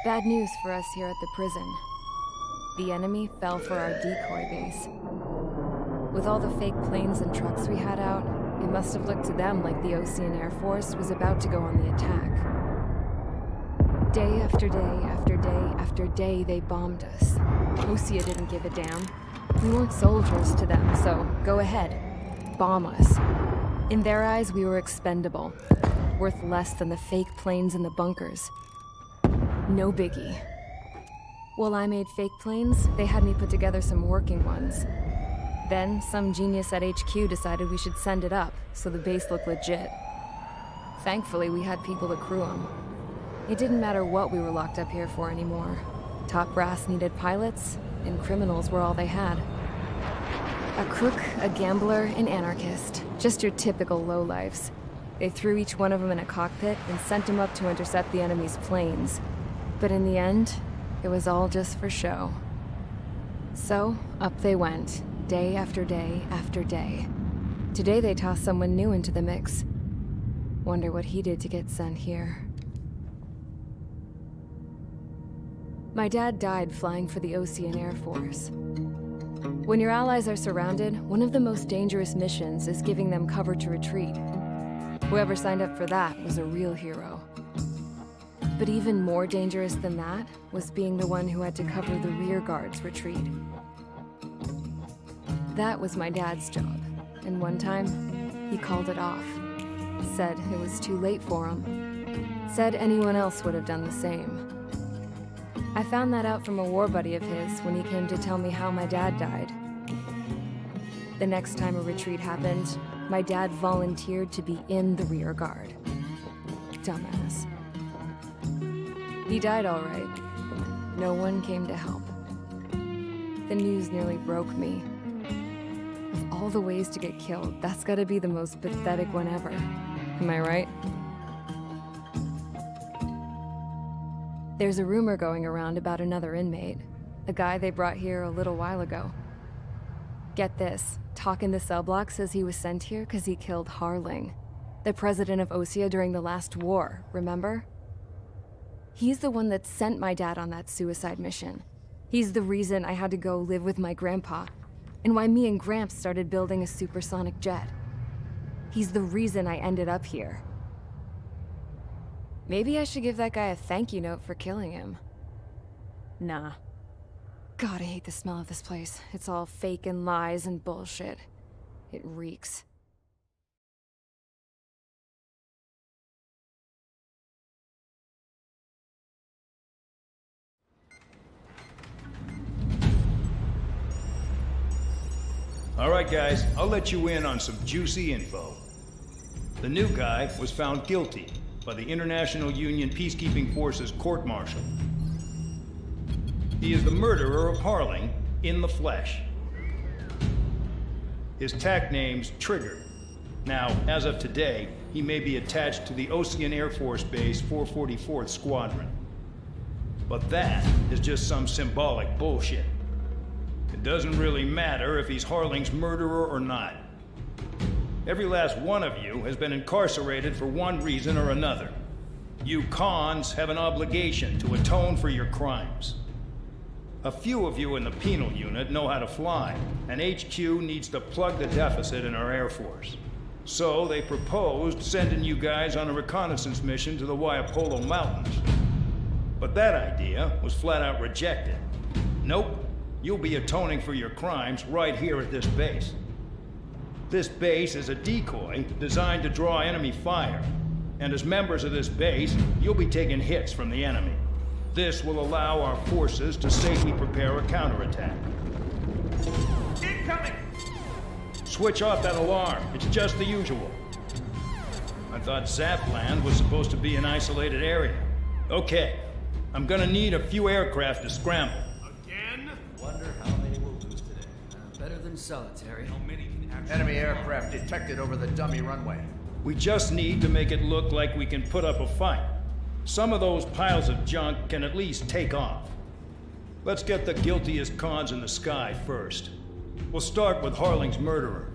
Bad news for us here at the prison. The enemy fell for our decoy base. With all the fake planes and trucks we had out, it must have looked to them like the Ocean Air Force was about to go on the attack. Day after day after day after day, they bombed us. Osea didn't give a damn. We weren't soldiers to them, so go ahead. Bomb us. In their eyes, we were expendable. Worth less than the fake planes in the bunkers. No biggie. While I made fake planes, they had me put together some working ones. Then, some genius at HQ decided we should send it up, so the base looked legit. Thankfully, we had people to crew them. It didn't matter what we were locked up here for anymore. Top brass needed pilots, and criminals were all they had. A crook, a gambler, an anarchist. Just your typical lowlifes. They threw each one of them in a cockpit and sent them up to intercept the enemy's planes. But in the end, it was all just for show. So, up they went, day after day after day. Today they tossed someone new into the mix. Wonder what he did to get sent here. My dad died flying for the Ocean Air Force. When your allies are surrounded, one of the most dangerous missions is giving them cover to retreat. Whoever signed up for that was a real hero. But even more dangerous than that was being the one who had to cover the rear guard's retreat. That was my dad's job, and one time, he called it off. Said it was too late for him. Said anyone else would have done the same. I found that out from a war buddy of his when he came to tell me how my dad died. The next time a retreat happened, my dad volunteered to be in the rear guard. Dumbass. He died all right. No one came to help. The news nearly broke me. Of all the ways to get killed, that's gotta be the most pathetic one ever. Am I right? There's a rumor going around about another inmate. A guy they brought here a little while ago. Get this, talk in the cell block says he was sent here because he killed Harling, the president of Osea during the last war, remember? He's the one that sent my dad on that suicide mission. He's the reason I had to go live with my grandpa, and why me and Gramps started building a supersonic jet. He's the reason I ended up here. Maybe I should give that guy a thank you note for killing him. Nah. God, I hate the smell of this place. It's all fake and lies and bullshit. It reeks. All right, guys, I'll let you in on some juicy info. The new guy was found guilty by the International Union Peacekeeping Forces court-martial. He is the murderer of Harling in the flesh. His TAC name's Trigger. Now, as of today, he may be attached to the Ocean Air Force Base 444th Squadron. But that is just some symbolic bullshit. It doesn't really matter if he's Harling's murderer or not. Every last one of you has been incarcerated for one reason or another. You cons have an obligation to atone for your crimes. A few of you in the penal unit know how to fly, and HQ needs to plug the deficit in our Air Force. So they proposed sending you guys on a reconnaissance mission to the Waiapolo Mountains. But that idea was flat out rejected. Nope, you'll be atoning for your crimes right here at this base. This base is a decoy designed to draw enemy fire, and as members of this base, you'll be taking hits from the enemy. This will allow our forces to safely prepare a counterattack. Incoming! Switch off that alarm. It's just the usual. I thought Zapland was supposed to be an isolated area. Okay, I'm gonna need a few aircraft to scramble. Again? Wonder how many we'll lose today. Better than solitary. How many can actually... Enemy aircraft detected over the dummy runway. We just need to make it look like we can put up a fight. Some of those piles of junk can at least take off. Let's get the guiltiest cons in the sky first. We'll start with Harling's murderer.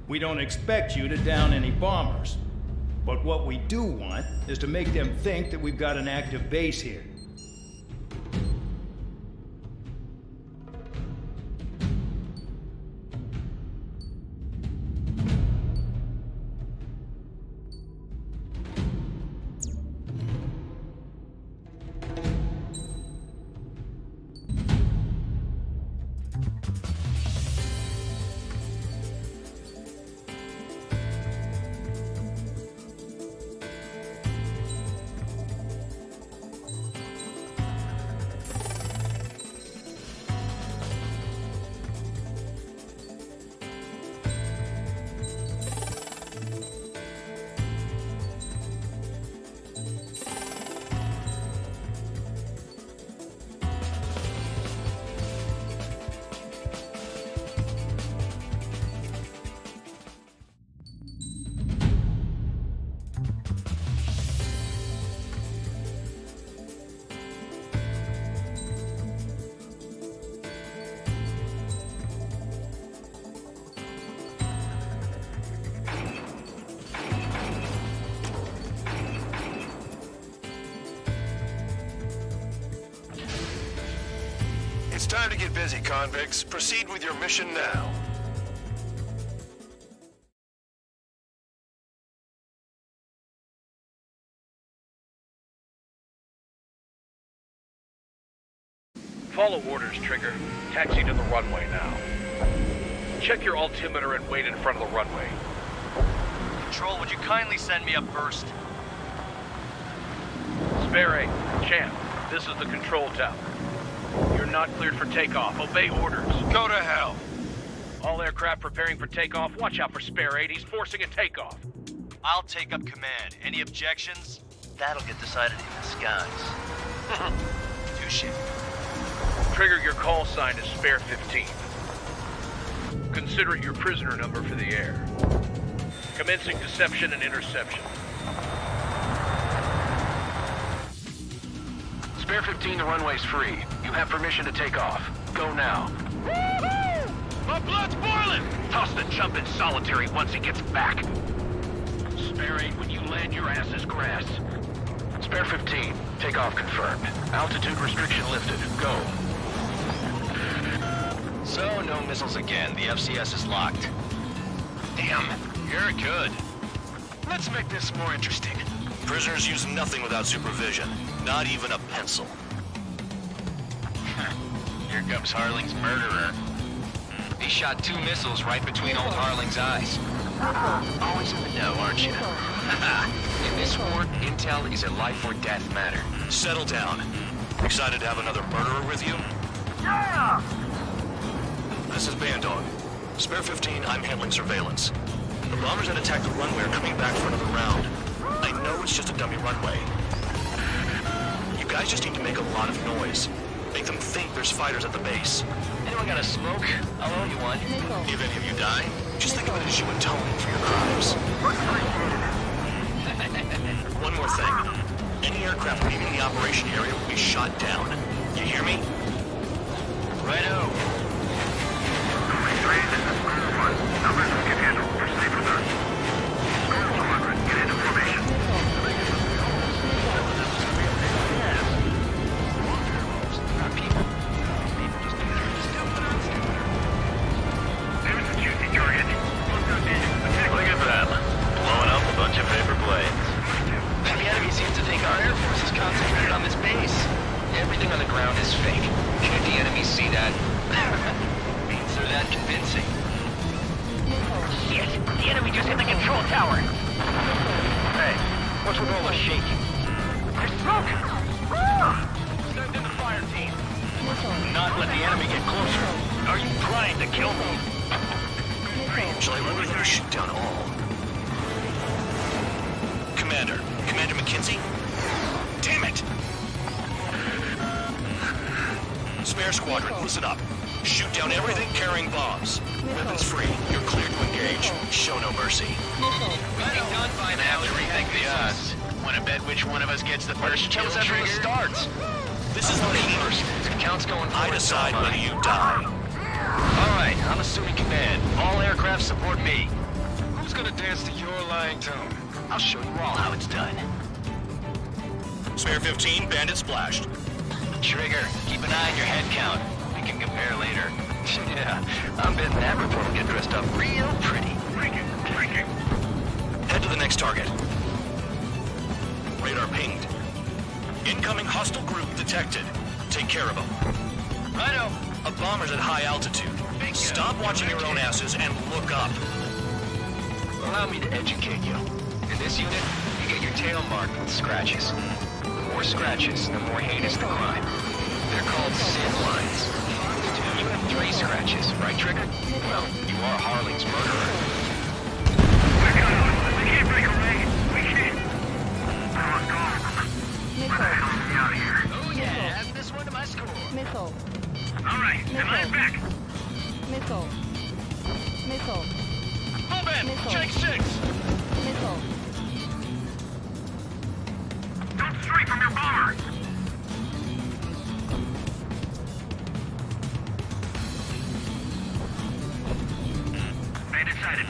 We don't expect you to down any bombers. But what we do want is to make them think that we've got an active base here. time to get busy, convicts. Proceed with your mission now. Follow orders, Trigger. Taxi to the runway now. Check your altimeter and wait in front of the runway. Control, would you kindly send me up first? Spare 8, Champ, this is the control tower. You're not cleared for takeoff. Obey orders. Go to hell. All aircraft preparing for takeoff. Watch out for Spare 8. He's forcing a takeoff. I'll take up command. Any objections? That'll get decided in the skies. Touche. Trigger, your call sign is Spare 15. Consider it your prisoner number for the air. Commencing deception and interception. Spare 15, the runway's free. You have permission to take off. Go now. Woohoo! My blood's boiling! Toss the chump in solitary once he gets back. Spare 8, when you land, your ass is grass. Spare 15, takeoff confirmed. Altitude restriction lifted. Go. So, no missiles again. The FCS is locked. Damn, you're good. Let's make this more interesting. Prisoners use nothing without supervision. Not even a pencil. Here comes Harling's murderer. He shot 2 missiles right between old Harling's eyes. Always in the know, aren't you? In this war, intel is a life or death matter. Settle down. Excited to have another murderer with you? Yeah! This is Bandog. Spare 15, I'm handling surveillance. The bombers that attacked the runway are coming back for another round. I know it's just a dummy runway. You guys just need to make a lot of noise. Make them think there's fighters at the base. Anyone got a smoke? I'll owe you one. If any of you die, just think of it as you atoning for your crimes. One more thing. Any aircraft leaving the operation area will be shot down. You hear me? Righto. This is Square 1. Numbers we can handle. Proceed with us. Square 100, get into formation. There's a juicy target. Look at them. Blowing up a bunch of paper planes. The enemy seems to think our air force is concentrated on this base. Everything on the ground is fake. Can't the enemy see that? Means they're that convincing. Shit! The enemy just hit the control tower! Hey, what's with all the shaking? There's smoke! Send in the fire team. Not let the enemy get closer. Are you trying to kill me? Shall I run with you or shoot down all? Commander McKenzie? Damn it! Spare squadron, listen up. Shoot down everything carrying bombs. Weapons free. You're cleared to engage. Show no mercy. Done by Gonna have to rethink the odds. Wanna bet which one of us gets the first kill trigger? starts. This is not First, count's going I decide whether you die. Alright, I'm assuming command. All aircraft support me. Who's gonna dance to your lying tone? I'll show you all how it's done. Spare 15, bandit splashed. Trigger, keep an eye on your head count. We can compare later. Yeah, I'm betting that report will get dressed up real pretty. Freaking. Head to the next target. Radar pinged. Incoming hostile group detected. Take care of them. Righto. A bomber's at high altitude. Stop watching your own asses and look up. Allow me to educate you. In this unit, you get your tail marked with scratches. The more scratches, the more heinous the crime. They're called sin lines. You have 3 scratches, right, Trigger? Well, you are Harling's murderer. We can't break away. We can't. Let's go. Where the hell is he out of here? Oh yeah, add this one to my score. Missile. All right, am I back? Missile. Missile. Move in! Missile. Jake 6! Missile. Don't stray from your bomber. Bandit sighted.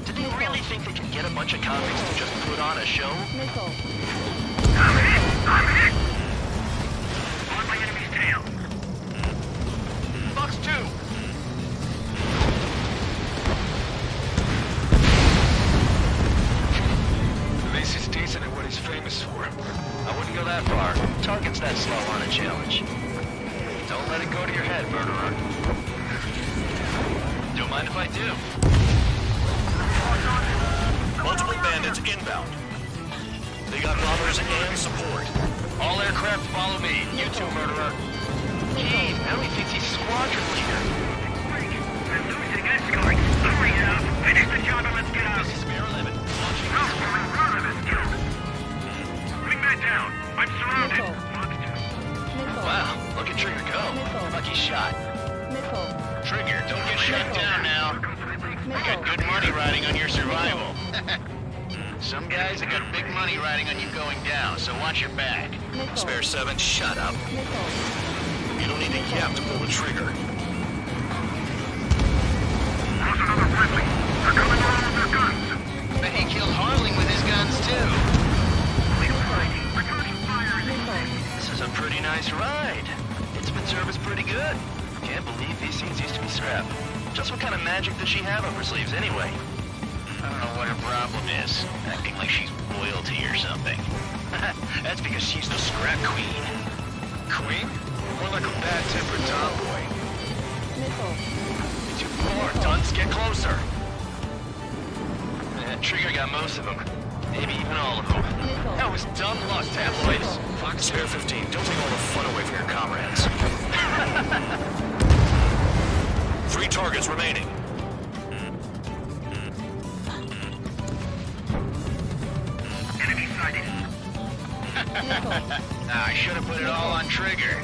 Do they really think they can get a bunch of convicts to just put on a show? Missile. I'm hit! On my enemy's Mind if I do? Multiple bandits inbound. They got bombers and support. All aircraft follow me. You too, murderer. Jeez, now he thinks he's squadron leader. We're losing escorts. Hurry now. Finish the job and let's get out. This is Spare 11. Bring that down. I'm surrounded. Missile. Wow, look at Trigger go. Lucky shot. Missile. Trigger, don't get shut down now. I got good money riding on your survival. Some guys have got big money riding on you going down, so watch your back. Missile. Spare 7, shut up. Missile. You don't need a yap to pull the trigger. There's another friendly. They're coming around with their guns. Bet he killed Harling with his guns, too. This is a pretty nice ride. Instrument service pretty good. Can't believe these things used to be scrap. Just what kind of magic does she have up her sleeves anyway? I don't know what her problem is. Acting like she's royalty or something. That's because she's the scrap queen. Queen? More like a bad-tempered tomboy. Missile. Too far, dunce. Get closer. Trigger got most of them. Maybe even all of them. That was dumb luck, tabloids. Fuck, Spare 15, don't take all the fun away from your comrades. 3 targets remaining. Enemy sighted. I should have put it all on Trigger.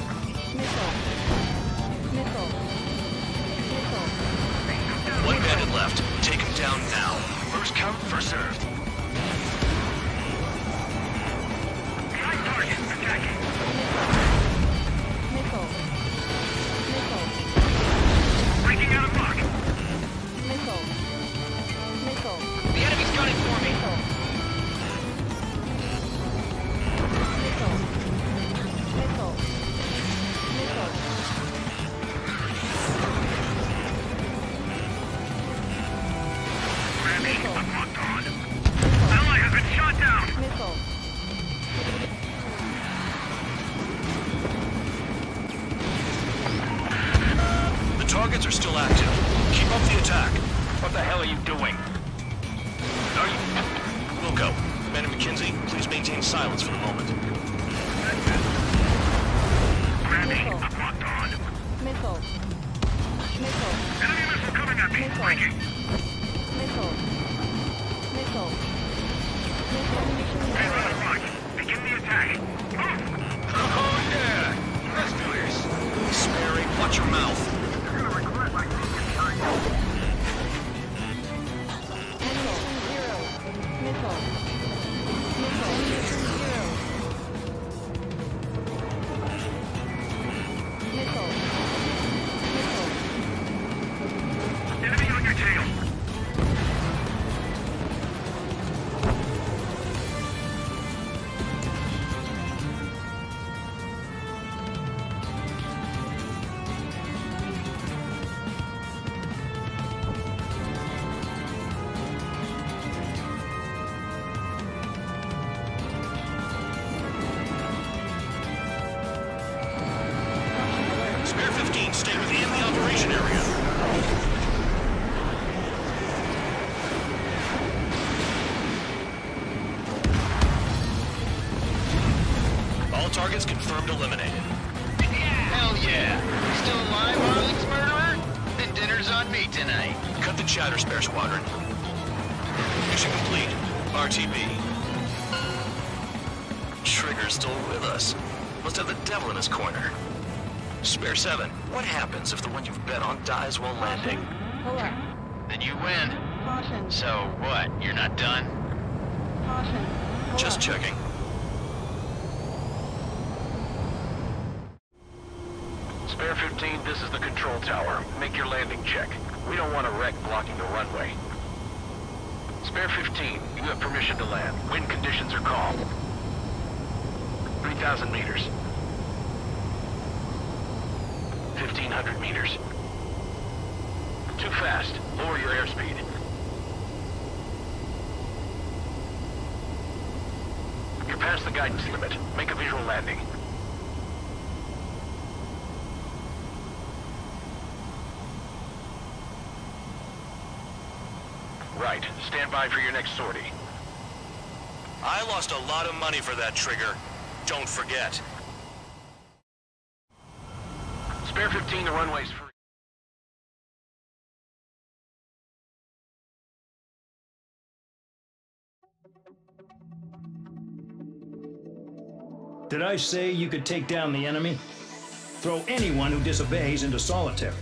Missile. Missile. Missile. 1 bandit left. Take him down now. First come, first served. Behind target. Attacking. Missile. Missile. Breaking out of lock. Missile. Missile. The enemy's gunning for me. Missile. Missile. Missile. Missile. Ramming. I'm locked on. Ally has been shot down. Missile. The targets are still active. Keep up the attack. What the hell are you doing? Are you... Wilco, Man and McKenzie, please maintain silence for the moment. Ramming. Missile. I'm locked on. Missile. Missile. Enemy missile coming at me. Missile. Breaking. Missile. Missile. Head out of lock. Begin the attack. Move. Oh, yeah! Let's do this. Sperry, watch your mouth. You're gonna regret my thinking. Missile. Zero. Missile. Missile. Zero. Missile. Missile. Enemy on your tail. Spare 15, stay within the operation area. All targets confirmed eliminated. Hell yeah. Still alive, Harling's murderer? Then dinner's on me tonight. Cut the chatter, Spare Squadron. Mission complete. RTB. Trigger's still with us. Must have the devil in his corner. Spare 7, what happens if the one you've bet on dies while landing? Pull up. Then you win. Caution. So what? You're not done? Caution. Pull Just up. checking. Spare 15, this is the control tower. Make your landing check. We don't want a wreck blocking the runway. Spare 15, you have permission to land. Wind conditions are calm. 3,000 meters. 1,500 meters. Too fast. Lower your airspeed. You're past the guidance limit. Make a visual landing. Right. Stand by for your next sortie. I lost a lot of money for that trigger. Don't forget. Spare 15, the runway's free. Did I say you could take down the enemy? Throw anyone who disobeys into solitary.